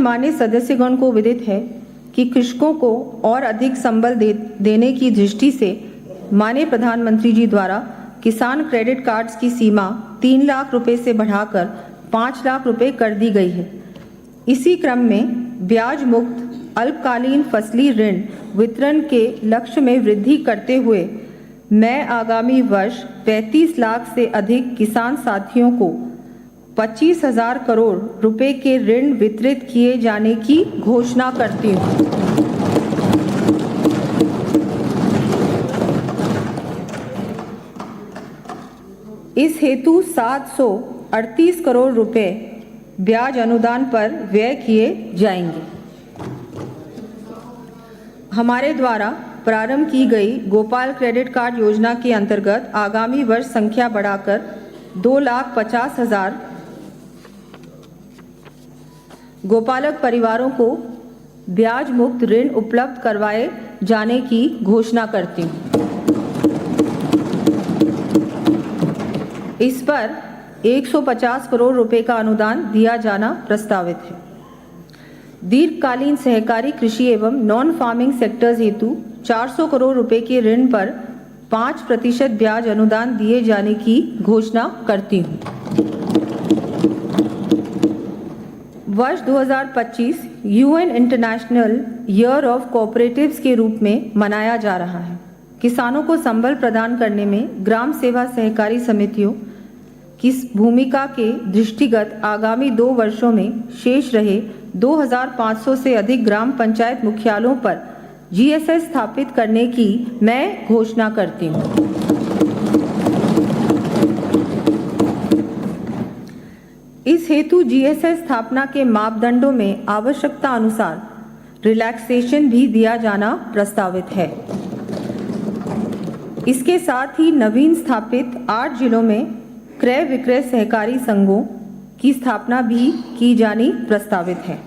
मान्य सदस्यगण को विदित है कि कृषकों को और अधिक संबल देने की दृष्टि से माननीय प्रधानमंत्री जी द्वारा किसान क्रेडिट कार्ड्स की सीमा 3 लाख रुपए से बढ़ाकर 5 लाख रुपए कर दी गई है। इसी क्रम में ब्याज मुक्त अल्पकालीन फसली ऋण वितरण के लक्ष्य में वृद्धि करते हुए मैं आगामी वर्ष 35 लाख से अधिक किसान साथियों को 25,000 करोड़ रुपए के ऋण वितरित किए जाने की घोषणा करती हूँ। इस हेतु 738 करोड़ रुपए ब्याज अनुदान पर व्यय किए जाएंगे। हमारे द्वारा प्रारंभ की गई गोपाल क्रेडिट कार्ड योजना के अंतर्गत आगामी वर्ष संख्या बढ़ाकर 2,50,000 गोपालक परिवारों को ब्याज मुक्त ऋण उपलब्ध करवाए जाने की घोषणा करती हूँ। इस पर 150 करोड़ रुपए का अनुदान दिया जाना प्रस्तावित है। दीर्घकालीन सहकारी कृषि एवं नॉन फार्मिंग सेक्टर्स हेतु 400 करोड़ रुपए के ऋण पर 5% ब्याज अनुदान दिए जाने की घोषणा करती हूँ। वर्ष 2025 UN international year of cooperatives के रूप में मनाया जा रहा है। किसानों को संबल प्रदान करने में ग्राम सेवा सहकारी समितियों की भूमिका के दृष्टिगत आगामी 2 वर्षों में शेष रहे 2,500 से अधिक ग्राम पंचायत मुख्यालयों पर GSS स्थापित करने की मैं घोषणा करती हूँ। इस हेतु GSS स्थापना के मापदंडों में आवश्यकता अनुसार रिलैक्सेशन भी दिया जाना प्रस्तावित है। इसके साथ ही नवीन स्थापित 8 जिलों में क्रय विक्रय सहकारी संघों की स्थापना भी की जानी प्रस्तावित है।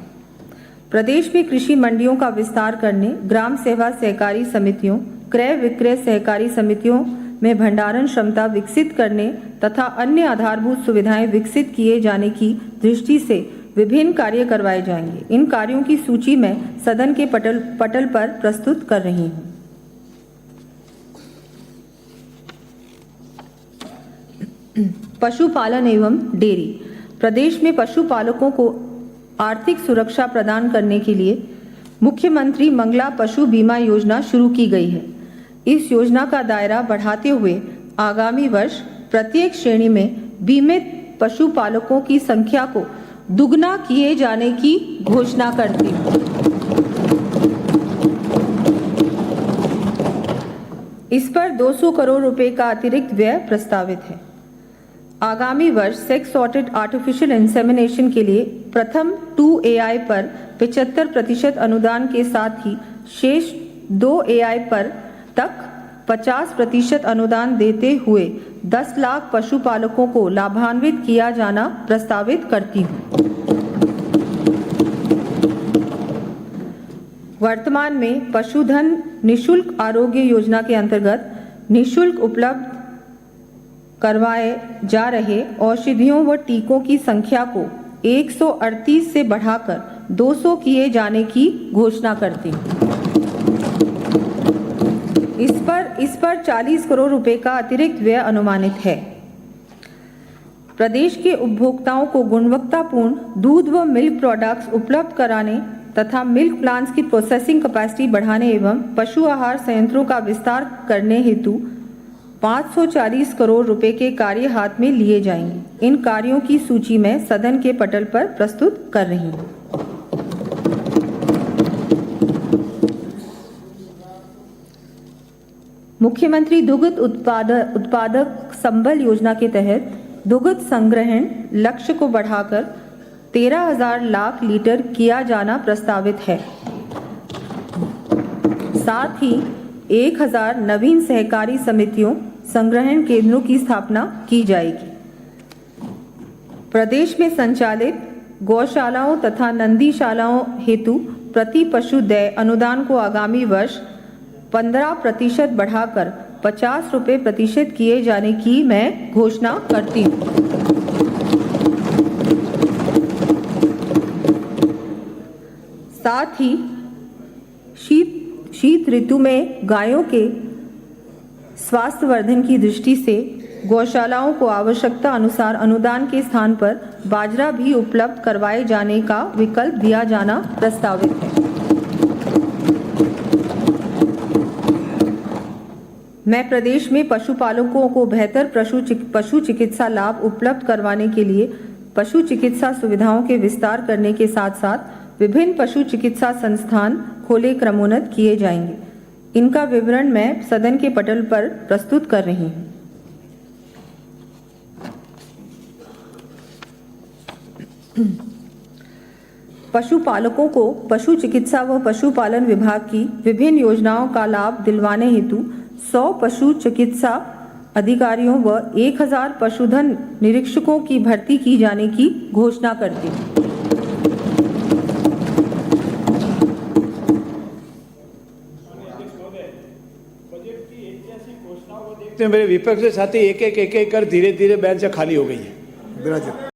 प्रदेश में कृषि मंडियों का विस्तार करने, ग्राम सेवा सहकारी समितियों, क्रय विक्रय सहकारी समितियों में भंडारण क्षमता विकसित करने तथा अन्य आधारभूत सुविधाएं विकसित किए जाने की दृष्टि से विभिन्न कार्य करवाए जाएंगे। इन कार्यों की सूची मैं सदन के पटल पर प्रस्तुत कर रही हूं। पशुपालन एवं डेयरी। प्रदेश में पशुपालकों को आर्थिक सुरक्षा प्रदान करने के लिए मुख्यमंत्री मंगला पशु बीमा योजना शुरू की गई है। इस योजना का दायरा बढ़ाते हुए आगामी वर्ष प्रत्येक श्रेणी में बीमित पशुपालकों की संख्या को दुगना किए जाने की घोषणा करती हूँ। इस पर 200 करोड़ रुपए का अतिरिक्त व्यय प्रस्तावित है। आगामी वर्ष सेक्स सॉर्टेड आर्टिफिशियल इंसेमिनेशन के लिए प्रथम 2 AI पर 75% अनुदान के साथ ही शेष 2 AI पर तक 50% अनुदान देते हुए 10 लाख पशुपालकों को लाभान्वित किया जाना प्रस्तावित करती हूँ। वर्तमान में पशुधन निःशुल्क आरोग्य योजना के अंतर्गत निःशुल्क उपलब्ध करवाए जा रहे औषधियों व टीकों की संख्या को 138 से बढ़ाकर 200 किए जाने की घोषणा करती हूँ। इस पर 40 करोड़ रुपए का अतिरिक्त व्यय अनुमानित है। प्रदेश के उपभोक्ताओं को गुणवत्तापूर्ण दूध व मिल्क प्रोडक्ट्स उपलब्ध कराने तथा मिल्क प्लांट्स की प्रोसेसिंग कैपेसिटी बढ़ाने एवं पशु आहार संयंत्रों का विस्तार करने हेतु 540 करोड़ रुपए के कार्य हाथ में लिए जाएंगे। इन कार्यों की सूची मैं सदन के पटल पर प्रस्तुत कर रही हूँ। मुख्यमंत्री दुग्ध उत्पादक संबल योजना के तहत दुग्ध संग्रहण लक्ष्य को बढ़ाकर 13,000 लाख लीटर किया जाना प्रस्तावित है। साथ ही 1,000 नवीन सहकारी समितियों संग्रहण केंद्रों की स्थापना की जाएगी। प्रदेश में संचालित गौशालाओं तथा नंदीशालाओं हेतु प्रति पशु व्यय अनुदान को आगामी वर्ष 15% बढ़ाकर 50 रुपये प्रतिशत किए जाने की मैं घोषणा करती हूँ। साथ ही शीत ऋतु में गायों के स्वास्थ्यवर्धन की दृष्टि से गौशालाओं को आवश्यकता अनुसार अनुदान के स्थान पर बाजरा भी उपलब्ध करवाए जाने का विकल्प दिया जाना प्रस्तावित है। मैं प्रदेश में पशुपालकों को बेहतर पशु चिकित्सा लाभ उपलब्ध करवाने के लिए पशु चिकित्सा सुविधाओं के विस्तार करने के साथ साथ विभिन्न पशु चिकित्सा संस्थान खोले क्रमोन्नत किए जाएंगे। इनका विवरण मैं सदन के पटल पर प्रस्तुत कर रही हूँ। पशुपालकों को पशु चिकित्सा व पशुपालन विभाग की विभिन्न योजनाओं का लाभ दिलवाने हेतु 100 पशु चिकित्सा अधिकारियों व 1000 पशुधन निरीक्षकों की भर्ती की जाने की घोषणा करती हूँ। मेरे विपक्ष के साथी एक एक कर धीरे धीरे बेंच खाली हो गई है।